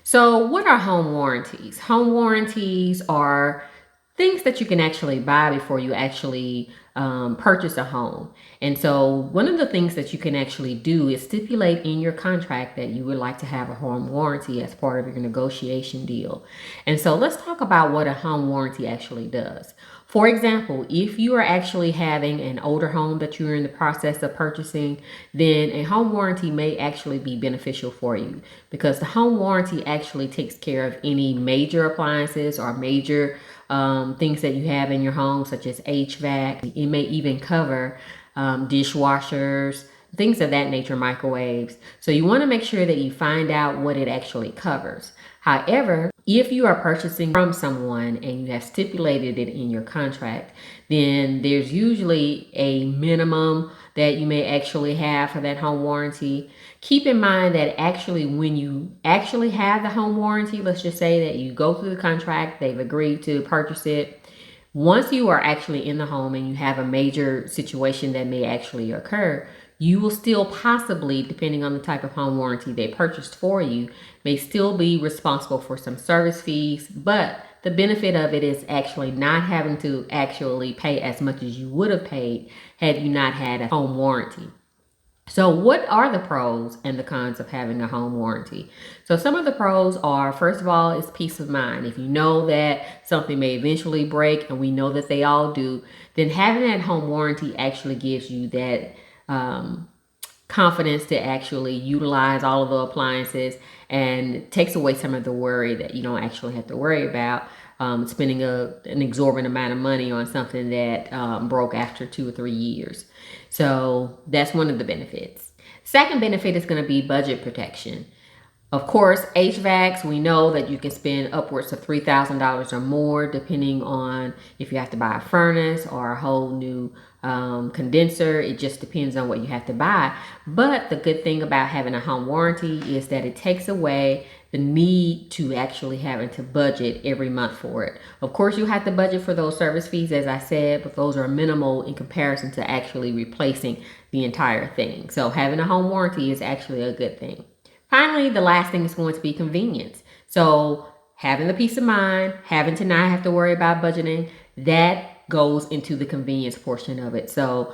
So what are home warranties? Home warranties are things that you can actually buy before you actually purchase a home. And so one of the things that you can actually do is stipulate in your contract that you would like to have a home warranty as part of your negotiation deal. And so let's talk about what a home warranty actually does. For example, if you are actually having an older home that you're in the process of purchasing, then a home warranty may actually be beneficial for you, because the home warranty actually takes care of any major appliances or major things that you have in your home, such as HVAC. It may even cover dishwashers, things of that nature, microwaves. So you want to make sure that you find out what it actually covers. However, if you are purchasing from someone and you have stipulated it in your contract, then there's usually a minimum that you may actually have for that home warranty. Keep in mind that actually when you actually have the home warranty, let's just say that you go through the contract, they've agreed to purchase it. Once you are actually in the home and you have a major situation that may actually occur, you will still possibly, depending on the type of home warranty they purchased for you, may still be responsible for some service fees. But the benefit of it is actually not having to actually pay as much as you would have paid had you not had a home warranty. So what are the pros and the cons of having a home warranty? So some of the pros are, first of all, is peace of mind. If you know that something may eventually break, and we know that they all do, then having that home warranty actually gives you that confidence to actually utilize all of the appliances, and takes away some of the worry that you don't actually have to worry about spending an exorbitant amount of money on something that broke after 2 or 3 years. So that's one of the benefits. Second benefit is going to be budget protection. Of course, HVACs, we know that you can spend upwards of $3,000 or more depending on if you have to buy a furnace or a whole new condenser. It just depends on what you have to buy. But the good thing about having a home warranty is that it takes away the need to actually having to budget every month for it. Of course, you have to budget for those service fees, as I said, but those are minimal in comparison to actually replacing the entire thing. So having a home warranty is actually a good thing. Finally, the last thing is going to be convenience. So having the peace of mind, having to not have to worry about budgeting, that goes into the convenience portion of it. So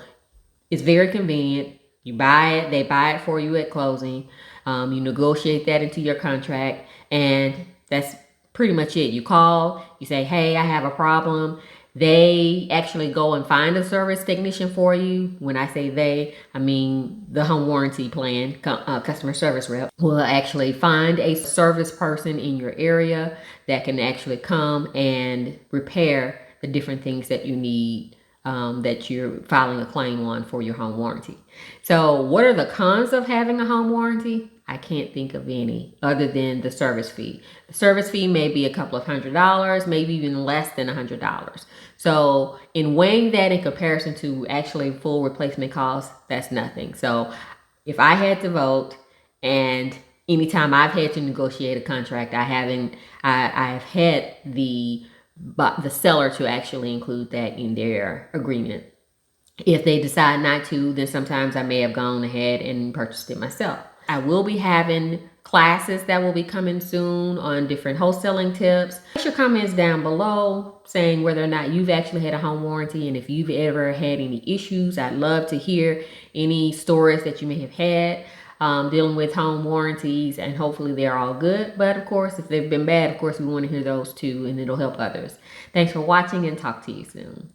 it's very convenient. You buy it, they buy it for you at closing. You negotiate that into your contract, and that's pretty much it. You call, you say, hey, I have a problem. They actually go and find a service technician for you. When I say they, I mean the home warranty plan, customer service rep will actually find a service person in your area that can actually come and repair the different things that you need that you're filing a claim on for your home warranty. So what are the cons of having a home warranty? I can't think of any other than the service fee. The service fee may be a couple of $100, maybe even less than $100. So in weighing that in comparison to actually full replacement costs, that's nothing. So if I had to vote, and anytime I've had to negotiate a contract, I've had the seller to actually include that in their agreement. If they decide not to, then sometimes I may have gone ahead and purchased it myself. I will be having classes that will be coming soon on different wholesaling tips. Put your comments down below saying whether or not you've actually had a home warranty, and if you've ever had any issues. I'd love to hear any stories that you may have had dealing with home warranties, and hopefully they're all good. But of course, if they've been bad, of course we want to hear those too, and it'll help others. Thanks for watching, and talk to you soon.